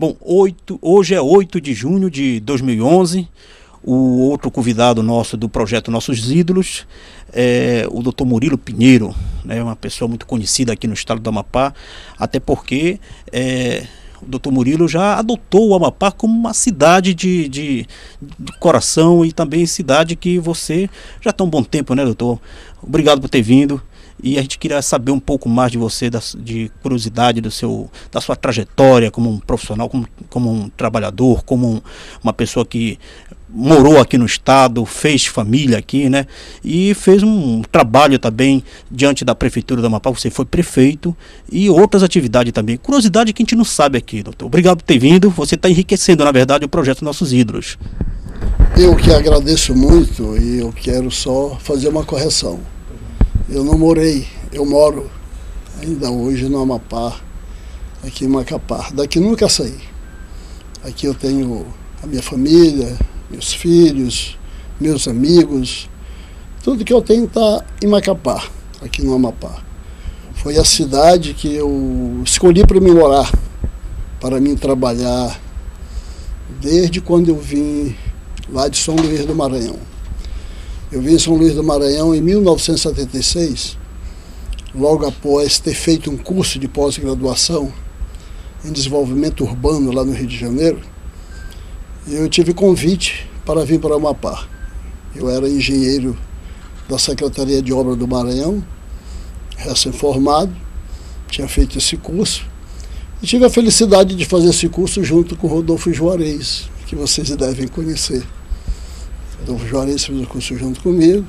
Bom, hoje é 8 de junho de 2011. O outro convidado nosso do projeto Nossos Ídolos é o Dr. Murilo Pinheiro, né, uma pessoa muito conhecida aqui no estado do Amapá, até porque o Dr. Murilo já adotou o Amapá como uma cidade de coração e também cidade que você já está um bom tempo, né, doutor? Obrigado por ter vindo. E a gente queria saber um pouco mais de você, de curiosidade da sua trajetória como um profissional, como um trabalhador, como uma pessoa que morou aqui no estado, fez família aqui, né? E fez um trabalho também diante da Prefeitura do Amapá. Você foi prefeito e outras atividades também. Curiosidade que a gente não sabe aqui, doutor. Obrigado por ter vindo. Você está enriquecendo, na verdade, o projeto Nossos Ídolos. Eu que agradeço muito e eu quero só fazer uma correção. Eu não morei, eu moro ainda hoje no Amapá, aqui em Macapá. Daqui nunca saí. Aqui eu tenho a minha família, meus filhos, meus amigos. Tudo que eu tenho está em Macapá, aqui no Amapá. Foi a cidade que eu escolhi para me morar, para mim trabalhar, desde quando eu vim lá de São Luís do Maranhão. Eu vim em São Luís do Maranhão em 1976, logo após ter feito um curso de pós-graduação em desenvolvimento urbano lá no Rio de Janeiro. Eu tive convite para vir para o Amapá. Eu era engenheiro da Secretaria de Obras do Maranhão, recém-formado, tinha feito esse curso e tive a felicidade de fazer esse curso junto com o Rodolfo Juarez, que vocês devem conhecer. Rodolfo Juarez fez o curso junto comigo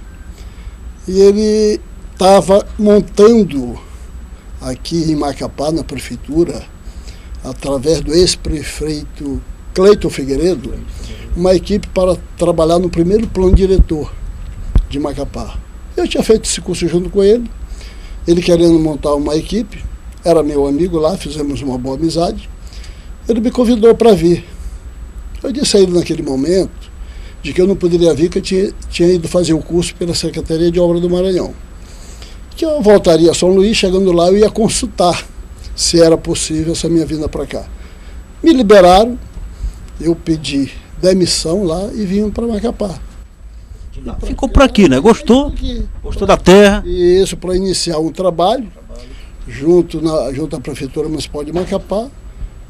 e ele estava montando aqui em Macapá, na prefeitura, através do ex-prefeito Cleiton Figueiredo, uma equipe para trabalhar no primeiro plano diretor de Macapá. Eu tinha feito esse curso junto com ele querendo montar uma equipe, era meu amigo lá, fizemos uma boa amizade, ele me convidou para vir. Eu disse a ele naquele momento de que eu não poderia vir, que eu tinha ido fazer o curso pela Secretaria de Obras do Maranhão. Que eu voltaria a São Luís, chegando lá eu ia consultar se era possível essa minha vinda para cá. Me liberaram, eu pedi demissão lá e vim para Macapá. Ficou por aqui, né? Gostou? Gostou da terra? Isso, para iniciar um trabalho junto à Prefeitura Municipal de Macapá.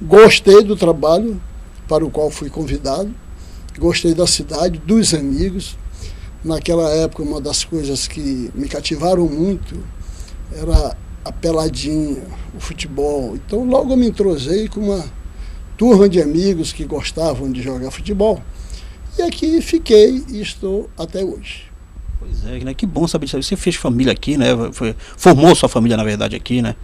Gostei do trabalho para o qual fui convidado. Gostei da cidade, dos amigos. Naquela época, uma das coisas que me cativaram muito era a peladinha, o futebol. Então, logo eu me entrosei com uma turma de amigos que gostavam de jogar futebol. E aqui fiquei e estou até hoje. Pois é, né? Que bom saber disso. Você fez família aqui, né? Formou sua família, na verdade, aqui, né?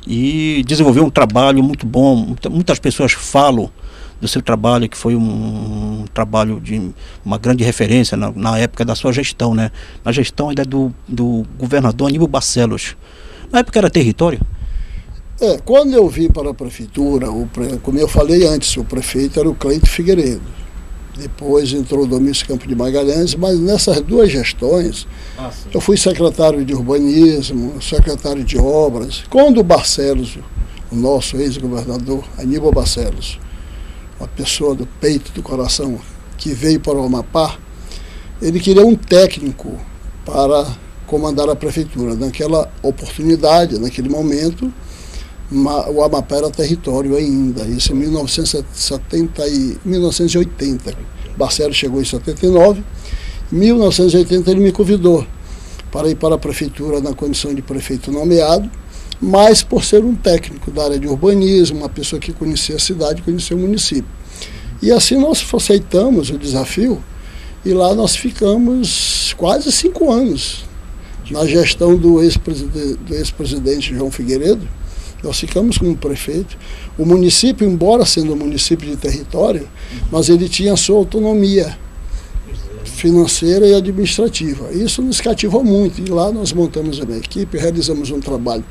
E desenvolveu um trabalho muito bom. Muitas pessoas falam do seu trabalho, que foi um trabalho de uma grande referência na época da sua gestão, né? Na gestão ainda do governador Aníbal Barcelos. Na época era território? Quando eu vim para a prefeitura, como eu falei antes, o prefeito era o Cleiton Figueiredo. Depois entrou o Domingos Campos de Magalhães, mas nessas duas gestões, eu fui secretário de urbanismo, secretário de obras. Quando o Barcelos, o nosso ex-governador Aníbal Barcelos, uma pessoa do peito, do coração, que veio para o Amapá, ele queria um técnico para comandar a prefeitura. Naquela oportunidade, naquele momento, o Amapá era território ainda, isso em 1980. Barcelos chegou em 79, em 1980 ele me convidou para ir para a prefeitura na condição de prefeito nomeado, mas por ser um técnico da área de urbanismo, uma pessoa que conhecia a cidade, conhecia o município. E assim nós aceitamos o desafio e lá nós ficamos quase 5 anos. Na gestão do ex-presidente João Figueiredo, nós ficamos como prefeito. O município, embora sendo um município de território, mas ele tinha a sua autonomia financeira e administrativa. Isso nos cativou muito. E lá nós montamos uma equipe, realizamos um trabalho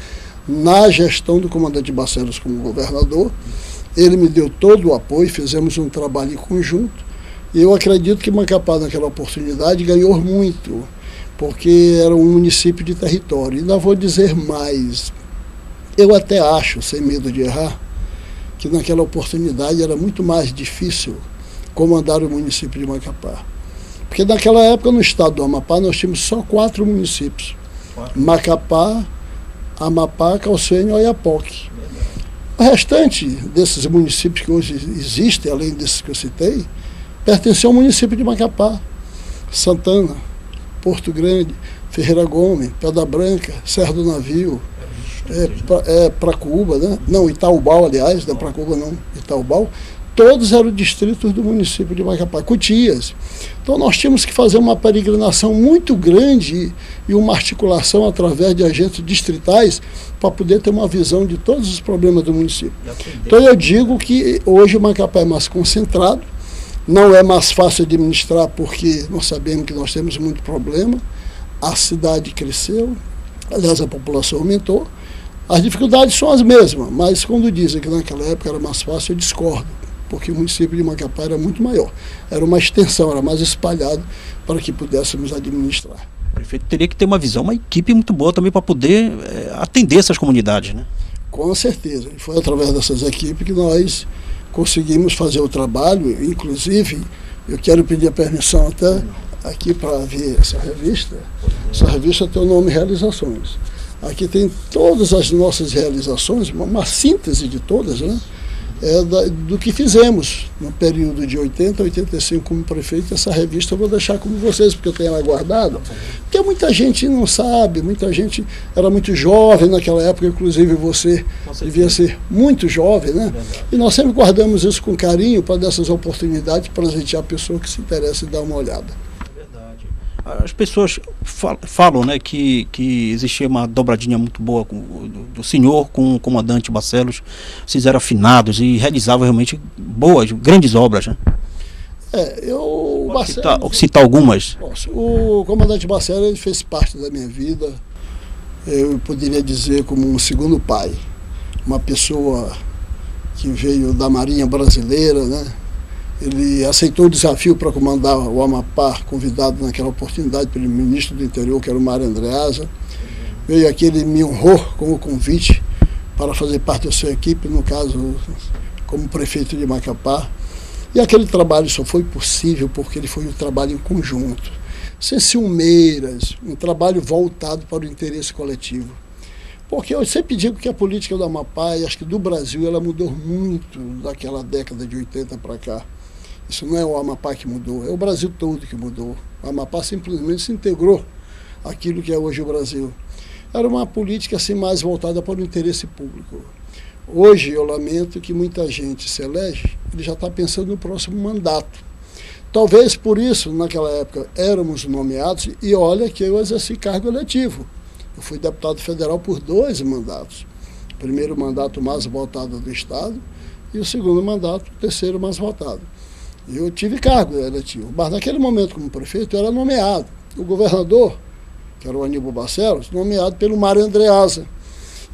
na gestão do comandante Barcelos como governador. Ele me deu todo o apoio, fizemos um trabalho em conjunto. E eu acredito que Macapá, naquela oportunidade, ganhou muito, porque era um município de território. E ainda vou dizer mais. Eu até acho, sem medo de errar, que naquela oportunidade era muito mais difícil comandar o município de Macapá. Porque naquela época, no estado do Amapá, nós tínhamos só 4 municípios. Macapá, Amapá, Calções e Oiapoque. O restante desses municípios que hoje existem, além desses que eu citei, pertenciam ao município de Macapá, Santana, Porto Grande, Ferreira Gomes, Pedra Branca, Serra do Navio, Pracuúba, né? Não, Itaubal, aliás, não é Pracuúba não, Itaubal. Todos eram distritos do município de Macapá, Cutias. Então nós tínhamos que fazer uma peregrinação muito grande e uma articulação através de agentes distritais para poder ter uma visão de todos os problemas do município. Então eu digo que hoje o Macapá é mais concentrado, não é mais fácil administrar porque nós sabemos que nós temos muito problema, a cidade cresceu, aliás a população aumentou, as dificuldades são as mesmas, mas quando dizem que naquela época era mais fácil, eu discordo. Porque o município de Macapá era muito maior. Era uma extensão, era mais espalhado para que pudéssemos administrar. O prefeito teria que ter uma visão, uma equipe muito boa também para poder atender essas comunidades, né? Com certeza. E foi através dessas equipes que nós conseguimos fazer o trabalho. Inclusive, eu quero pedir a permissão até aqui para ver essa revista. Essa revista tem o nome Realizações. Aqui tem todas as nossas realizações, uma síntese de todas, né? Do que fizemos no período de 80 a 85 como prefeito. Essa revista eu vou deixar com vocês, porque eu tenho ela guardada, porque muita gente não sabe, muita gente era muito jovem naquela época, inclusive você devia ser muito jovem, né? E nós sempre guardamos isso com carinho para dessas oportunidades presentear a pessoa que se interessa e dar uma olhada. As pessoas falam, né, que existia uma dobradinha muito boa do senhor com o comandante Barcelos. Vocês eram afinados e realizavam realmente boas, grandes obras, né? Citar algumas. O comandante Barcelos, ele fez parte da minha vida, eu poderia dizer como um segundo pai. Uma pessoa que veio da Marinha Brasileira, né? Ele aceitou o desafio para comandar o Amapá, convidado naquela oportunidade pelo ministro do interior, que era o Mário Andreasa. Veio aqui, ele me honrou com o convite para fazer parte da sua equipe, no caso, como prefeito de Macapá. E aquele trabalho só foi possível porque ele foi um trabalho em conjunto, sem ciumeiras, um trabalho voltado para o interesse coletivo. Porque eu sempre digo que a política do Amapá, e acho que do Brasil, ela mudou muito daquela década de 80 para cá. Isso não é o Amapá que mudou, é o Brasil todo que mudou. O Amapá simplesmente se integrou àquilo que é hoje o Brasil. Era uma política assim mais voltada para o interesse público. Hoje eu lamento que muita gente se elege, ele já está pensando no próximo mandato. Talvez por isso, naquela época, éramos nomeados, e olha que eu exerci cargo eletivo. Eu fui deputado federal por 2 mandatos. O primeiro mandato mais votado do Estado e o segundo mandato, o terceiro mais votado. Eu tive cargo eletivo, mas naquele momento como prefeito eu era nomeado. O governador, que era o Aníbal Barcelos, nomeado pelo Mário Andreasa.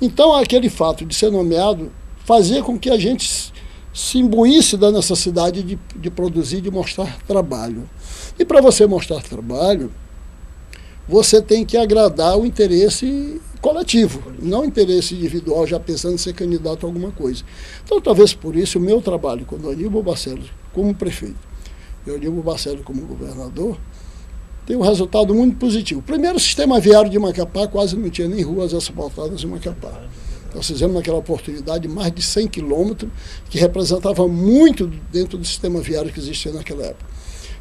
Então aquele fato de ser nomeado fazia com que a gente se imbuísse da necessidade de produzir, de mostrar trabalho. E para você mostrar trabalho, você tem que agradar o interesse coletivo, não o interesse individual, já pensando em ser candidato a alguma coisa. Então, talvez por isso, o meu trabalho com o Aníbal Barcelos como prefeito e o Aníbal Barcelos como governador tem um resultado muito positivo. Primeiro, o sistema viário de Macapá quase não tinha nem ruas asfaltadas em Macapá. Nós fizemos naquela oportunidade mais de 100 quilômetros, que representava muito dentro do sistema viário que existia naquela época.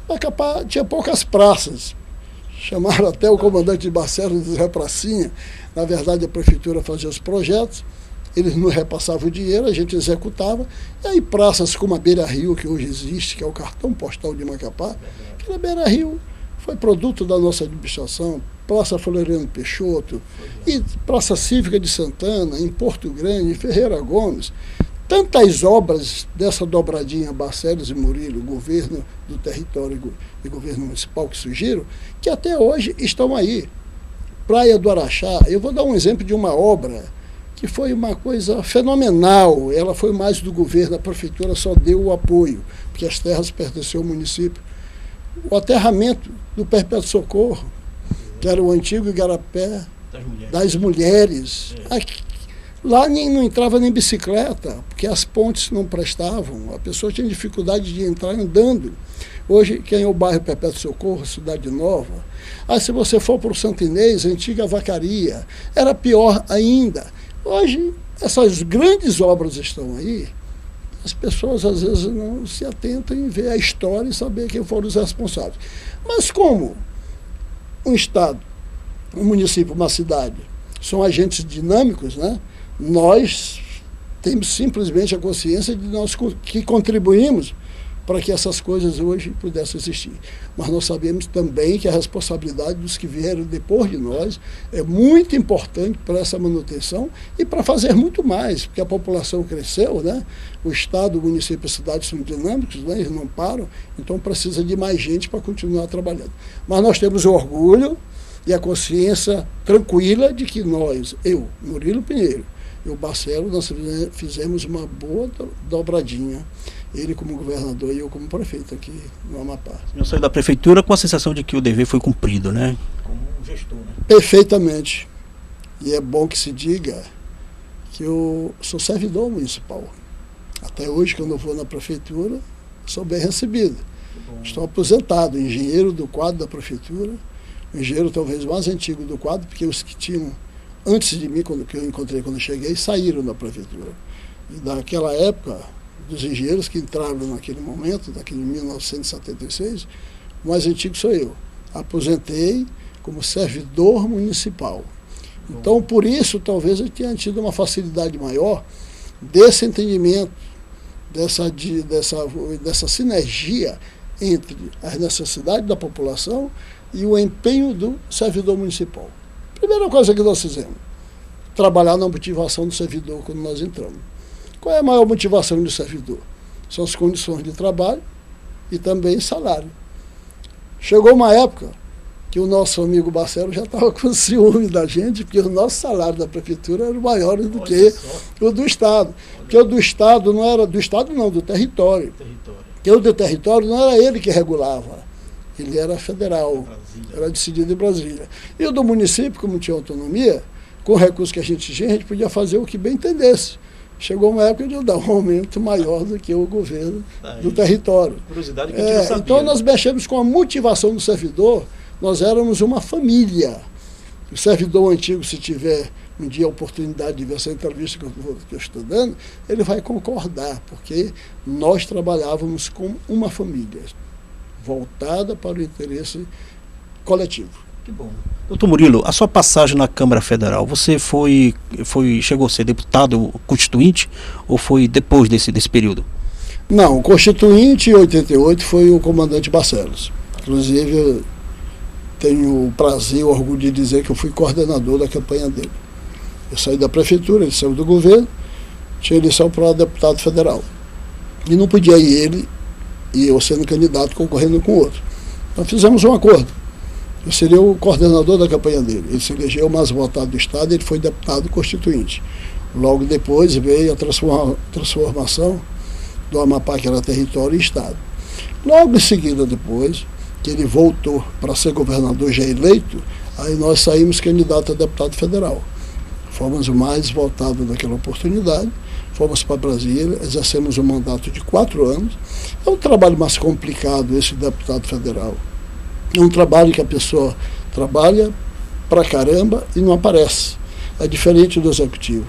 Macapá tinha poucas praças. Chamaram até o comandante de Barcelos de Zé Pracinha. Na verdade, a prefeitura fazia os projetos, eles não repassavam o dinheiro, a gente executava. E aí praças como a Beira Rio, que hoje existe, que é o cartão postal de Macapá, aquela Beira Rio foi produto da nossa administração, Praça Floriano Peixoto, e Praça Cívica de Santana, em Porto Grande, em Ferreira Gomes. Tantas obras dessa dobradinha Barcelos e Murilo, governo do território e governo municipal que surgiram, que até hoje estão aí. Praia do Araxá, eu vou dar um exemplo de uma obra que foi uma coisa fenomenal. Ela foi mais do governo, a prefeitura só deu o apoio, porque as terras pertenciam ao município. O aterramento do Perpétuo Socorro, que era o antigo Igarapé das mulheres. Lá não entrava nem bicicleta, porque as pontes não prestavam, a pessoa tinha dificuldade de entrar andando. Hoje, quem é o bairro Perpétuo Socorro, Cidade Nova, se você for para o Santo Inês, a antiga vacaria, era pior ainda. Hoje, essas grandes obras estão aí, as pessoas às vezes não se atentam em ver a história e saber quem foram os responsáveis. Mas como um estado, um município, uma cidade, são agentes dinâmicos, né? Nós temos simplesmente a consciência de nós que contribuímos para que essas coisas hoje pudessem existir. Mas nós sabemos também que a responsabilidade dos que vieram depois de nós é muito importante para essa manutenção e para fazer muito mais, porque a população cresceu, né? O Estado, o município e a cidade são dinâmicos, né? Eles não param, então precisa de mais gente para continuar trabalhando. Mas nós temos o orgulho e a consciência tranquila de que nós, eu, Murilo Pinheiro, e o Barcelo, nós fizemos uma boa dobradinha. Ele como governador e eu como prefeito aqui no Amapá. Eu saí da prefeitura com a sensação de que o dever foi cumprido, né? Como gestor, né? Perfeitamente. E é bom que se diga que eu sou servidor municipal. Até hoje, quando eu vou na prefeitura, sou bem recebido. Estou aposentado, engenheiro do quadro da prefeitura, o engenheiro talvez mais antigo do quadro, porque os que tinham antes de mim, que eu encontrei quando eu cheguei, saíram da prefeitura. E daquela época, dos engenheiros que entraram naquele momento, daquele 1976, o mais antigo sou eu. Aposentei como servidor municipal. Então, por isso, talvez eu tenha tido uma facilidade maior desse entendimento, dessa sinergia entre as necessidades da população e o empenho do servidor municipal. Primeira coisa que nós fizemos, trabalhar na motivação do servidor quando nós entramos. Qual é a maior motivação do servidor? São as condições de trabalho e também salário. Chegou uma época que o nosso amigo Barcelo já estava com ciúme da gente, porque o nosso salário da prefeitura era maior do que o do Estado. Porque o do Estado não era do Estado, não, do território. Porque o do território não era ele que regulava, ele era federal, era decidido em Brasília. E o do município, como tinha autonomia, com o recurso que a gente podia fazer o que bem entendesse. Chegou uma época de eu dar um aumento maior do que o governo do território. Curiosidade que a gente não sabia, então nós mexemos com a motivação do servidor, nós éramos uma família. O servidor antigo, se tiver um dia a oportunidade de ver essa entrevista que eu estou dando, ele vai concordar, porque nós trabalhávamos com uma família, voltada para o interesse coletivo. Que bom. Doutor Murilo, a sua passagem na Câmara Federal, você chegou a ser deputado constituinte ou foi depois desse período? Não, o constituinte em 88 foi o comandante Barcelos. Inclusive, eu tenho o prazer e o orgulho de dizer que eu fui coordenador da campanha dele. Eu saí da prefeitura, ele saiu do governo, tinha eleição para deputado federal. E não podia ir ele e eu sendo candidato concorrendo com outro. Então fizemos um acordo. Eu seria o coordenador da campanha dele. Ele se elegeu o mais votado do Estado e ele foi deputado constituinte. Logo depois veio a transformação do Amapá, que era território, e Estado. Logo em seguida, depois, que ele voltou para ser governador já eleito, aí nós saímos candidato a deputado federal. Fomos o mais votado naquela oportunidade, fomos para Brasília, exercemos um mandato de 4 anos. É um trabalho mais complicado esse deputado federal. É um trabalho que a pessoa trabalha pra caramba e não aparece. É diferente do executivo.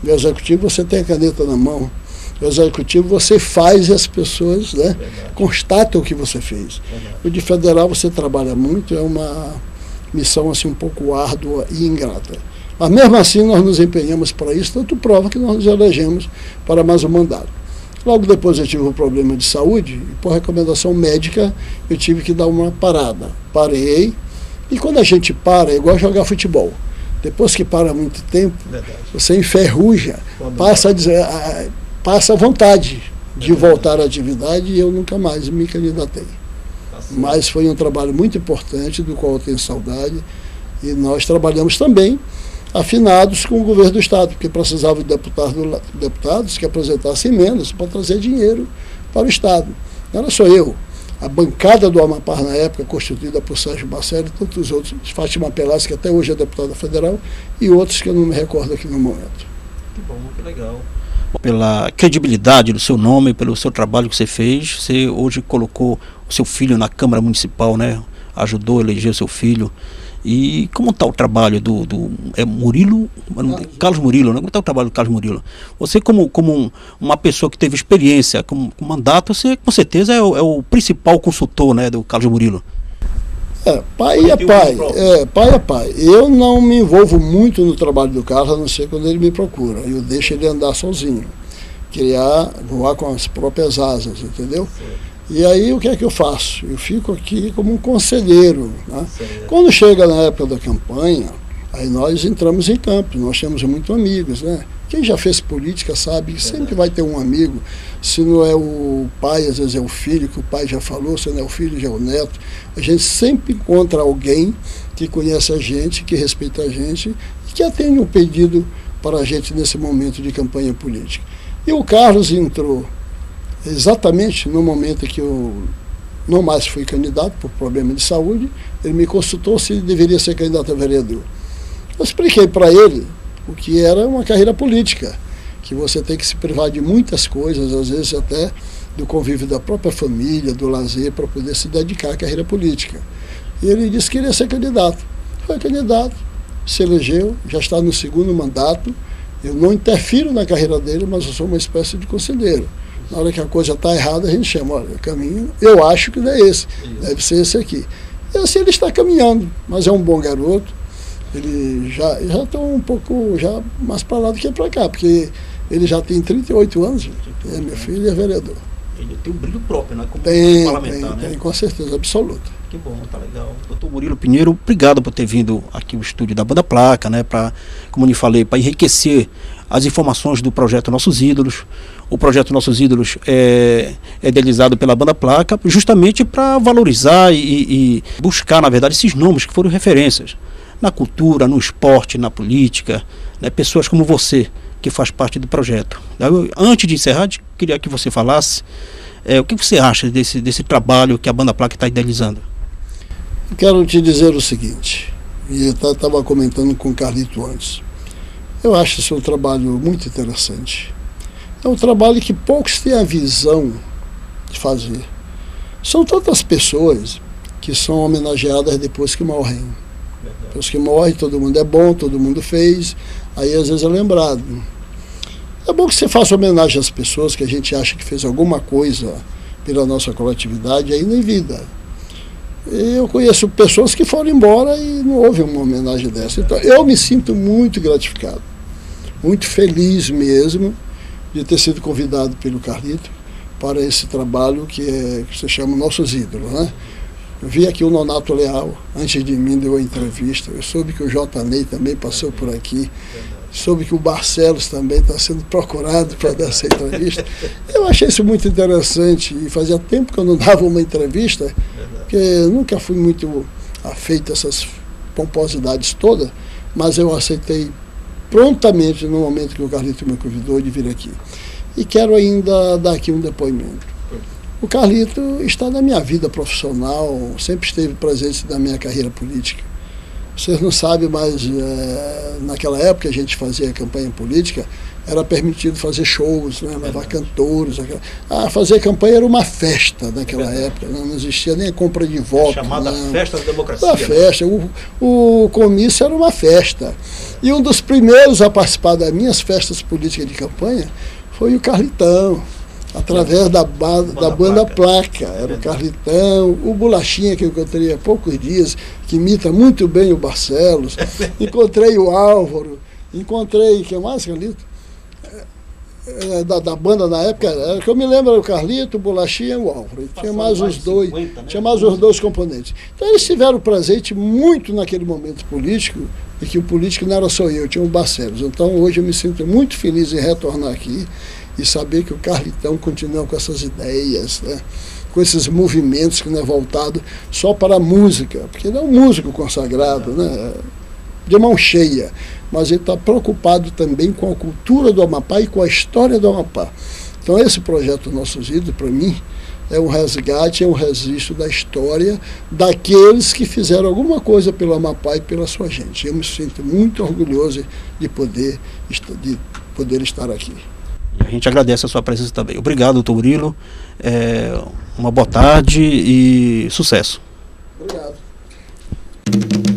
No executivo você tem a caneta na mão. No executivo você faz e as pessoas, né, constatam o que você fez. O de federal você trabalha muito, é uma missão assim, um pouco árdua e ingrata. Mas mesmo assim nós nos empenhamos para isso, tanto prova que nós nos elegemos para mais um mandato. Logo depois eu tive um problema de saúde e por recomendação médica eu tive que dar uma parada. Parei e quando a gente para é igual jogar futebol. Depois que para muito tempo, você enferruja, passa a vontade de voltar à atividade e eu nunca mais me candidatei. Mas foi um trabalho muito importante do qual eu tenho saudade e nós trabalhamos também afinados com o governo do Estado, porque precisava de deputados que apresentassem emendas para trazer dinheiro para o Estado. Não era só eu. A bancada do Amapá, na época, constituída por Sérgio Barcelo e tantos outros, Fátima Pelas, que até hoje é deputada federal, e outros que eu não me recordo aqui no momento. Que bom, que legal. Pela credibilidade do seu nome, pelo seu trabalho que você fez, você hoje colocou o seu filho na Câmara Municipal, né? Ajudou a eleger o seu filho. E como está o trabalho do Murilo? Carlos Murilo, né? Como está o trabalho do Carlos Murilo? Você como uma pessoa que teve experiência com mandato, você com certeza é o principal consultor, né, do Carlos Murilo. Pai é pai. Pai é pai. Eu não me envolvo muito no trabalho do Carlos, a não ser quando ele me procura. Eu deixo ele andar sozinho, voar com as próprias asas, entendeu? E aí o que é que eu faço? Eu fico aqui como um conselheiro, né? Quando chega na época da campanha, aí nós entramos em campo, nós temos muitos amigos, né? Quem já fez política sabe que sempre vai ter um amigo, se não é o pai, às vezes é o filho, que o pai já falou, se não é o filho, já é o neto. A gente sempre encontra alguém que conhece a gente, que respeita a gente e que atende um pedido para a gente nesse momento de campanha política. E o Carlos entrou exatamente no momento que eu não mais fui candidato por problema de saúde. Ele me consultou se ele deveria ser candidato a vereador. Eu expliquei para ele o que era uma carreira política, que você tem que se privar de muitas coisas, às vezes até do convívio da própria família, do lazer, para poder se dedicar à carreira política. E ele disse que iria ser candidato. Foi candidato, se elegeu, já está no segundo mandato. Eu não interfiro na carreira dele, mas eu sou uma espécie de conselheiro. Na hora que a coisa está errada, a gente chama, olha, o caminho, eu acho que não é esse, deve ser esse aqui. E assim ele está caminhando, mas é um bom garoto. Ele já está um pouco mais para lá do que para cá, porque ele já tem 38 anos, meu filho é vereador. Ele tem um brilho próprio, né? Como parlamentar, né? Tem, com certeza, absoluta. Que bom, tá legal. Doutor Murilo Pinheiro, obrigado por ter vindo aqui ao estúdio da Banda Placa, né? Para, como eu falei, para enriquecer as informações do projeto Nossos Ídolos. O projeto Nossos Ídolos é idealizado pela Banda Placa justamente para valorizar e buscar, na verdade, esses nomes que foram referências na cultura, no esporte, na política, né? Pessoas como você, que faz parte do projeto. Antes de encerrar, queria que você falasse o que você acha desse trabalho que a Banda Placa está idealizando. Eu quero te dizer o seguinte, e eu estava comentando com o Carlito antes. Eu acho esse um trabalho muito interessante. É um trabalho que poucos têm a visão de fazer. São tantas pessoas que são homenageadas depois que morrem. Depois que morre, todo mundo é bom, todo mundo fez, aí às vezes é lembrado. É bom que você faça homenagem às pessoas que a gente acha que fez alguma coisa pela nossa coletividade ainda em vida. Eu conheço pessoas que foram embora e não houve uma homenagem dessa. Então eu me sinto muito gratificado, muito feliz mesmo de ter sido convidado pelo Carlito para esse trabalho que se chama Nossos Ídolos, né? Eu vi aqui o Nonato Leal, antes de mim deu a entrevista. Eu soube que o J. Ney também passou por aqui. Soube que o Barcelos também está sendo procurado para dar essa entrevista. Eu achei isso muito interessante e fazia tempo que eu não dava uma entrevista, porque eu nunca fui muito afeito a essas pomposidades todas, mas eu aceitei prontamente no momento que o Carlito me convidou de vir aqui. E quero ainda dar aqui um depoimento. O Carlito está na minha vida profissional, sempre esteve presente na minha carreira política. Vocês não sabem, mas naquela época a gente fazia campanha política, era permitido fazer shows, né, levar cantores. Fazer campanha era uma festa naquela época, não existia nem a compra de voto. Chamada festa da democracia. Uma festa, o comício era uma festa. E um dos primeiros a participar das minhas festas políticas de campanha foi o Carlitão. Através da Banda Placa. Era o Carlitão, o Bolachinha, que eu encontrei há poucos dias, que imita muito bem o Barcelos. Encontrei o Álvaro, encontrei, que mais, Carlito? Da banda na época, que eu me lembro, era o Carlito, o Bolachinha e o Álvaro. Tinha mais os dois, 50, né? Tinha mais os dois componentes. Então eles tiveram presente muito naquele momento político, e que o político não era só eu, tinha o Barcelos. Então hoje eu me sinto muito feliz em retornar aqui e saber que o Carlitão continua com essas ideias, né? Com esses movimentos que não é voltado só para a música, porque ele é um músico consagrado, né? De mão cheia, mas ele está preocupado também com a cultura do Amapá e com a história do Amapá. Então esse projeto Nossos Ídolos, para mim, é um resgate, é um registro da história daqueles que fizeram alguma coisa pelo Amapá e pela sua gente. Eu me sinto muito orgulhoso de poder poder estar aqui. E a gente agradece a sua presença também. Obrigado, doutor Murilo. Uma boa tarde e sucesso. Obrigado.